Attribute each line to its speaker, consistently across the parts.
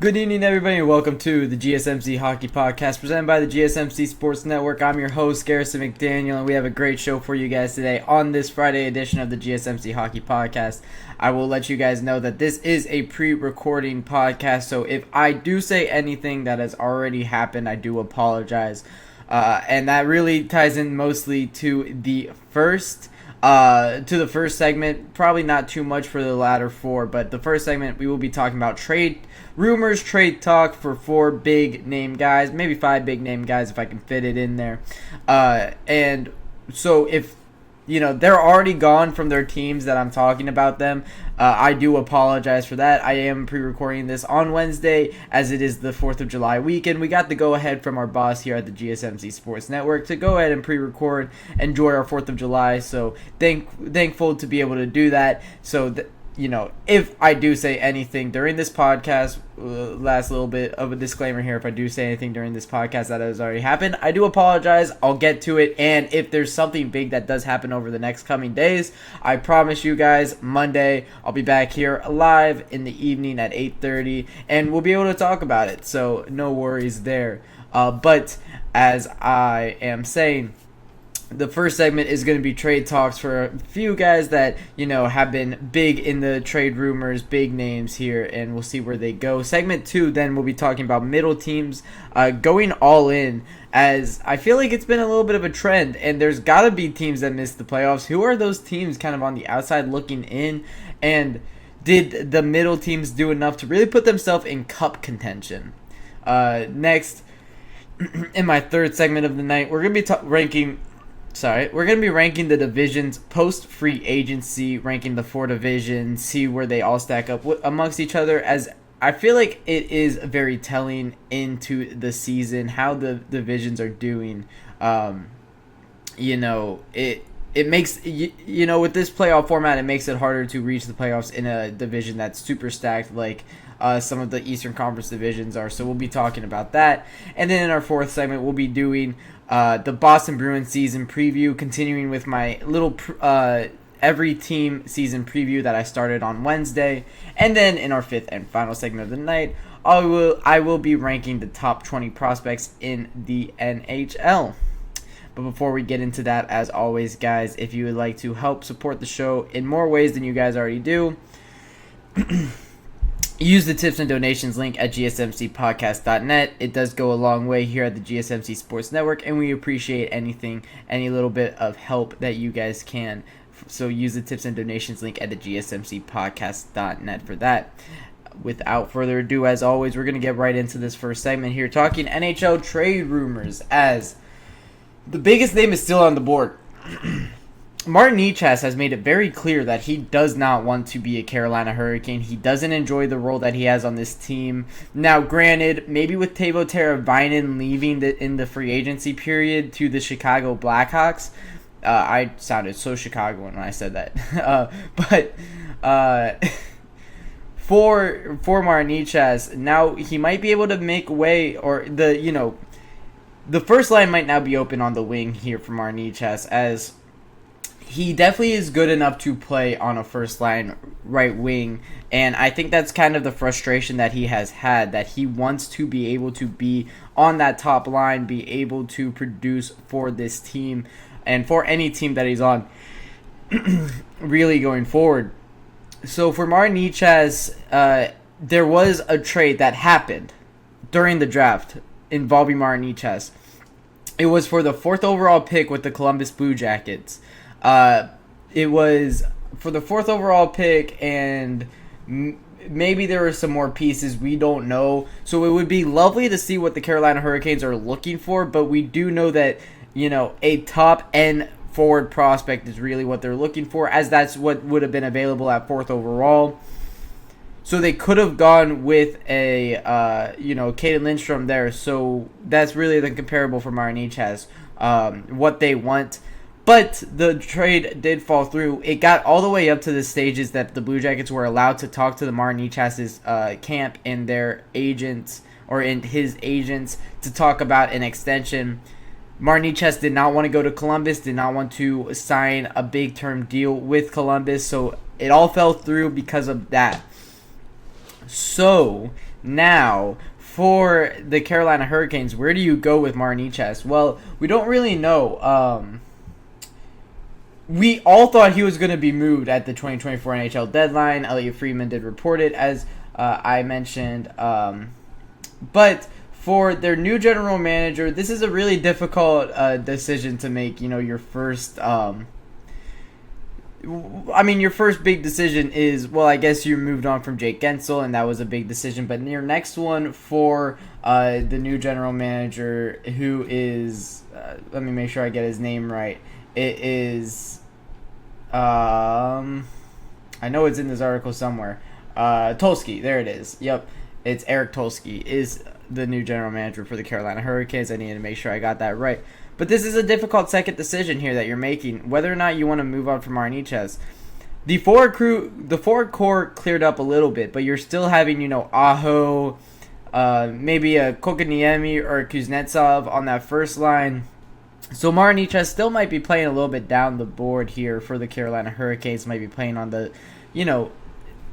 Speaker 1: Good evening, everybody, and welcome to the GSMC Hockey Podcast presented by the GSMC Sports Network. I'm your host, Garrison McDaniel, and we have a great show for you guys today on this Friday edition of the GSMC Hockey Podcast. I will let you guys know that this is a pre-recording podcast, so if I do say anything that has already happened, I do apologize. And that really ties in mostly to the first segment. Probably not too much for the latter four, but the first segment we will be talking about trade rumors, trade talk for four big name guys, maybe five big name guys if I can fit it in there. And so if they're already gone from their teams that I'm talking about them, I do apologize for that. I am pre-recording this on Wednesday as it is the 4th of July weekend. We got the go-ahead from our boss here at the GSMC Sports Network to go ahead and pre-record, enjoy our 4th of July. So thankful to be able to do that. So if I do say anything during this podcast, last little bit of a disclaimer here, if I do say anything during this podcast that has already happened, I do apologize. I'll get to it, and if there's something big that does happen over the next coming days, I promise you guys, Monday, I'll be back here live in the evening at 8:30, and we'll be able to talk about it, so no worries there. But as I am saying, the first segment is going to be trade talks for a few guys that, have been big in the trade rumors, big names here, and we'll see where they go. Segment 2, then we'll be talking about middle teams going all in, as I feel like it's been a little bit of a trend, and there's got to be teams that miss the playoffs. Who are those teams kind of on the outside looking in, and did the middle teams do enough to really put themselves in cup contention? Next, in my third segment of the night, we're going to be ranking the divisions post-free agency, ranking the four divisions, see where they all stack up amongst each other, as I feel like it is very telling into the season how the divisions are doing. It makes, with this playoff format, it makes it harder to reach the playoffs in a division that's super stacked like some of the Eastern Conference divisions are. So we'll be talking about that. And then in our fourth segment, we'll be doing the Boston Bruins season preview, continuing with my little every team season preview that I started on Wednesday. And then in our fifth and final segment of the night, I will be ranking the top 20 prospects in the NHL. But before we get into that, as always, guys, if you would like to help support the show in more ways than you guys already do, use the tips and donations link at gsmcpodcast.net. It does go a long way here at the GSMC Sports Network, and we appreciate any little bit of help that you guys can. So use the tips and donations link at the gsmcpodcast.net for that. Without further ado, as always, we're going to get right into this first segment here, talking NHL trade rumors, as the biggest name is still on the board. Martin Necas has made it very clear that he does not want to be a Carolina Hurricane. He doesn't enjoy the role that he has on this team. Now, granted, maybe with Teuvo Teravainen leaving in the free agency period to the Chicago Blackhawks, I sounded so Chicagoan when I said that. For Martin Necas, now he might be able to make way, or the first line might now be open on the wing here for Martin Necas, as he definitely is good enough to play on a first line right wing, and I think that's kind of the frustration that he has had, that he wants to be able to be on that top line, be able to produce for this team and for any team that he's on really going forward. So for Martin Necas, there was a trade that happened during the draft involving Martin Necas. It was for the 4th overall pick with the Columbus Blue Jackets. It was for the 4th overall pick, and maybe there were some more pieces, we don't know. So it would be lovely to see what the Carolina Hurricanes are looking for, but we do know that, a top end forward prospect is really what they're looking for, as that's what would have been available at 4th overall. So they could have gone with a, Caden Lindstrom there. So that's really the comparable for Martin Necas, what they want. But the trade did fall through. It got all the way up to the stages that the Blue Jackets were allowed to talk to the Martin Necas's camp and their agents, or in his agents, to talk about an extension. Martin Necas did not want to go to Columbus, did not want to sign a big-term deal with Columbus, so it all fell through because of that. So Now, for the Carolina Hurricanes, where do you go with Marniches? Well, we don't really know. We all thought he was going to be moved at the 2024 NHL deadline. Elliot Friedman did report it, as I mentioned. But for their new general manager, this is a really difficult decision to make. Your first... your first big decision is, well, I guess you moved on from Jake Gensel, and that was a big decision. But your next one for the new general manager, who is... let me make sure I get his name right. It is... I know it's in this article somewhere. Tulsky, there it is. Yep, it's Eric Tulsky is the new general manager for the Carolina Hurricanes. I needed to make sure I got that right. But this is a difficult second decision here that you're making, whether or not you want to move on from Marniches. The forward core cleared up a little bit, but you're still having, Aho, maybe a Kokoniemi or Kuznetsov on that first line. So Marniches still might be playing a little bit down the board here for the Carolina Hurricanes, might be playing on the, the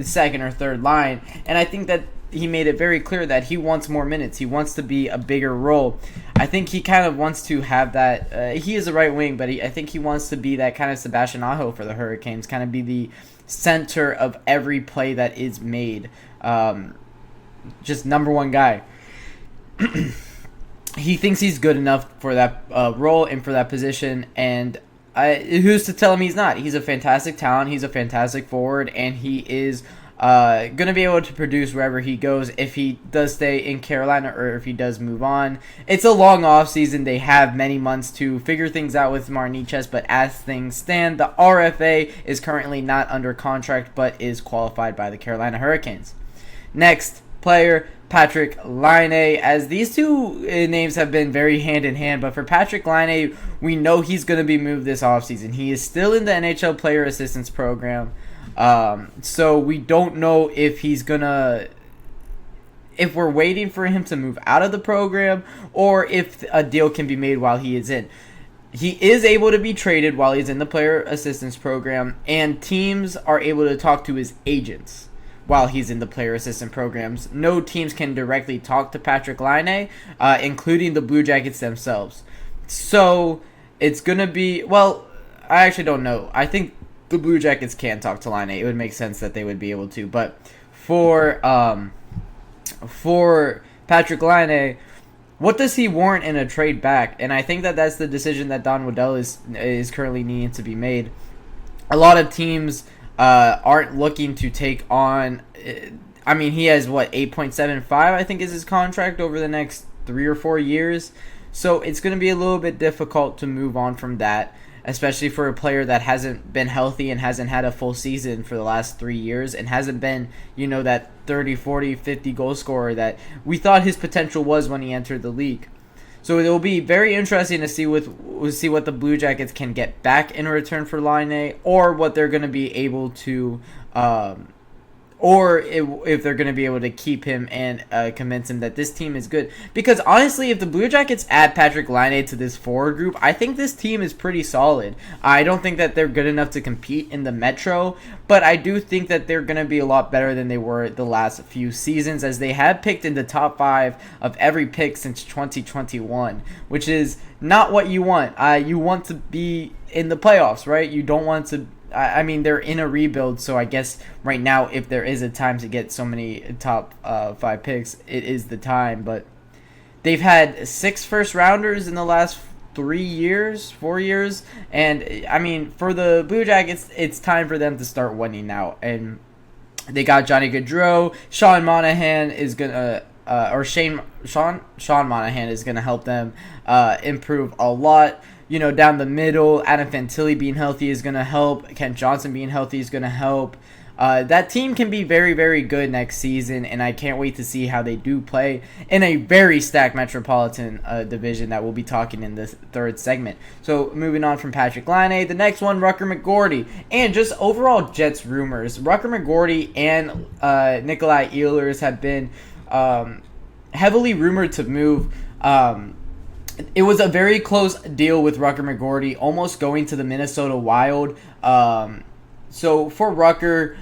Speaker 1: second or third line. And I think that he made it very clear that he wants more minutes. He wants to be a bigger role. I think he kind of wants to have that. He is a right wing, but I think he wants to be that kind of Sebastian Aho for the Hurricanes, kind of be the center of every play that is made. Just number one guy. He thinks he's good enough for that role and for that position, and who's to tell him he's not? He's a fantastic talent, he's a fantastic forward, and he is going to be able to produce wherever he goes if he does stay in Carolina or if he does move on. It's a long offseason. They have many months to figure things out with Marniches, but as things stand, the RFA is currently not under contract but is qualified by the Carolina Hurricanes. Next player, Patrick Laine, as these two names have been very hand in hand, but for Patrick Laine, we know he's going to be moved this offseason. He is still in the NHL Player Assistance Program, so we don't know if he's going to, if we're waiting for him to move out of the program or if a deal can be made while he is in. He is able to be traded while he's in the Player Assistance Program, and teams are able to talk to his agents while he's in the player assistant programs. No teams can directly talk to Patrick Laine, including the Blue Jackets themselves. So it's going to be, well, I actually don't know. I think the Blue Jackets can talk to Laine. It would make sense that they would be able to. But for Patrick Laine, what does he warrant in a trade back? And I think that that's the decision that Don Waddell is currently needing to be made. A lot of teams aren't looking to take on. He has 8.75, I think, is his contract over the next 3 or 4 years. So it's going to be a little bit difficult to move on from that, especially for a player that hasn't been healthy and hasn't had a full season for the last 3 years and hasn't been, that 30, 40, 50 goal scorer that we thought his potential was when he entered the league. So it will be very interesting to see what the Blue Jackets can get back in return for Laine, or what they're going to be able to, or if they're going to be able to keep him and convince him that this team is good. Because honestly, if the Blue Jackets add Patrick Laine to this forward group, I think this team is pretty solid. I don't think that they're good enough to compete in the Metro, but I do think that they're going to be a lot better than they were the last few seasons, as they have picked in the top 5 of every pick since 2021, which is not what you want. You want to be in the playoffs, right? You don't want to. They're in a rebuild, so I guess right now, if there is a time to get so many top 5 picks, it is the time. But they've had 6 first-rounders in the last 4 years, and for the Blue Jackets, it's time for them to start winning now. And they got Johnny Gaudreau. Sean Monahan is gonna, Sean Monahan is gonna help them improve a lot. Down the middle, Adam Fantilli being healthy is going to help. Kent Johnson being healthy is going to help. That team can be very, very good next season, and I can't wait to see how they do play in a very stacked Metropolitan division that we'll be talking in this third segment. So moving on from Patrick Laine, the next one, Rucker McGorty. And just overall Jets rumors. Rucker McGorty and Nikolai Ehlers have been heavily rumored to move. It was a very close deal with Rucker McGorty almost going to the Minnesota Wild. So for Rucker,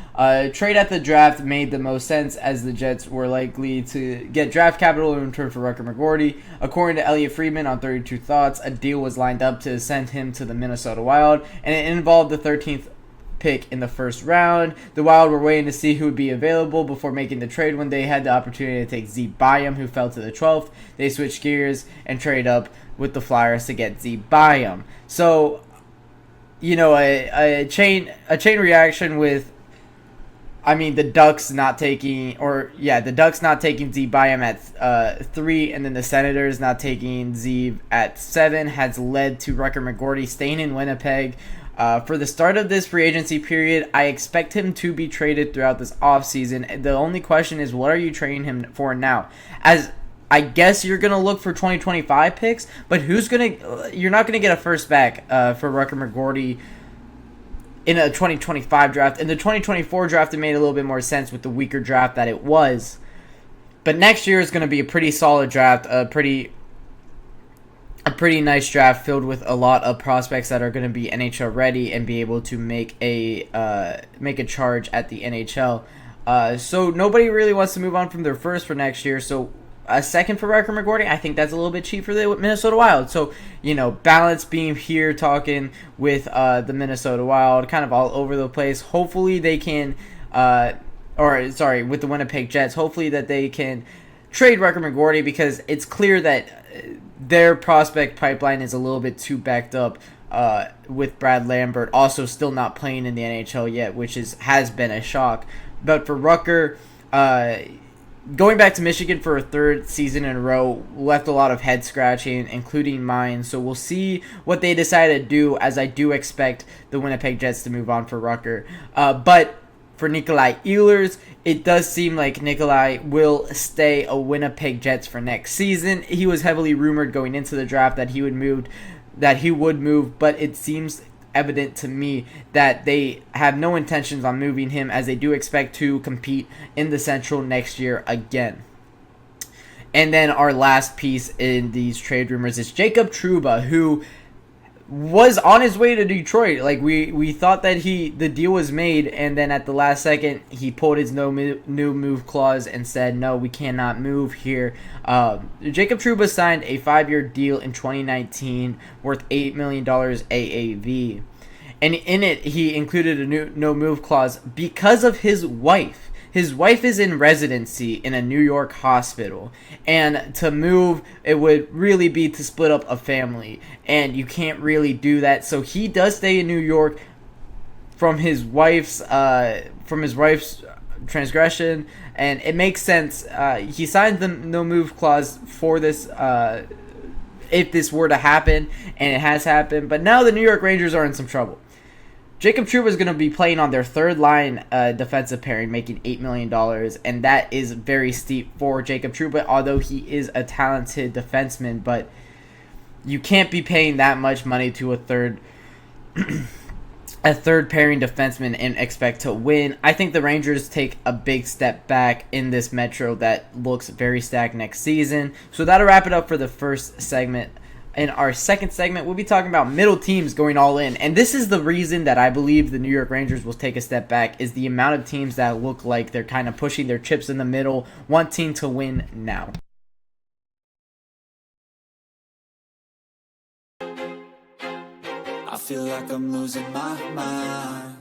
Speaker 1: trade at the draft made the most sense as the Jets were likely to get draft capital in return for Rucker McGorty. According to Elliot Friedman on 32 Thoughts, a deal was lined up to send him to the Minnesota Wild, and it involved the 13th pick in the first round. The Wild were waiting to see who would be available before making the trade. When they had the opportunity to take Z Byam, who fell to the 12th, they switched gears and trade up with the Flyers to get Z Byam. So, a chain reaction with, the Ducks not taking, the Ducks not taking Z Byam at 3, and then the Senators not taking Z at 7 has led to Rucker McGorty staying in Winnipeg. For the start of this free agency period, I expect him to be traded throughout this offseason. The only question is, what are you trading him for now? As I guess you're going to look for 2025 picks, but you're not going to get a first back for Rucker McGorty in a 2025 draft. In the 2024 draft, it made a little bit more sense with the weaker draft that it was. But next year is going to be a pretty solid draft, a pretty nice draft filled with a lot of prospects that are going to be NHL ready and be able to make a charge at the NHL. So nobody really wants to move on from their first for next year. So a second for Rucker McGorty, I think that's a little bit cheap for the Minnesota Wild. So, Balance being here talking with the Minnesota Wild, kind of all over the place. Hopefully they can, with the Winnipeg Jets, hopefully that they can trade Rucker McGorty, because it's clear that their prospect pipeline is a little bit too backed up with Brad Lambert also still not playing in the NHL yet, which has been a shock. But for Rucker, going back to Michigan for a third season in a row left a lot of head scratching, including mine. So we'll see what they decide to do, as I do expect the Winnipeg Jets to move on for Rucker. But for Nikolai Ehlers, it does seem like Nikolai will stay a Winnipeg Jets for next season. He was heavily rumored going into the draft that he would move, but it seems evident to me that they have no intentions on moving him, as they do expect to compete in the Central next year again. And then our last piece in these trade rumors is Jacob Trouba, who was on his way to Detroit. Like we thought that the deal was made, and then at the last second he pulled his no move clause and said, no, we cannot move here. Jacob Trouba signed a 5-year deal in 2019 worth $8 million AAV, and in it he included a no move clause because of his wife. His wife is in residency in a New York hospital, and to move, it would really be to split up a family, and you can't really do that. So he does stay in New York from his wife's transgression, and it makes sense. He signed the no move clause for this, if this were to happen, and it has happened. But now the New York Rangers are in some trouble. Jacob Trouba is going to be playing on their third line defensive pairing, making $8 million, and that is very steep for Jacob Trouba, although he is a talented defenseman. But you can't be paying that much money to a third pairing defenseman and expect to win. I think the Rangers take a big step back in this Metro that looks very stacked next season. So that'll wrap it up for the first segment. In our second segment, we'll be talking about middle teams going all in. And this is the reason that I believe the New York Rangers will take a step back, is the amount of teams that look like they're kind of pushing their chips in the middle, wanting to win now.
Speaker 2: I feel like I'm losing my mind.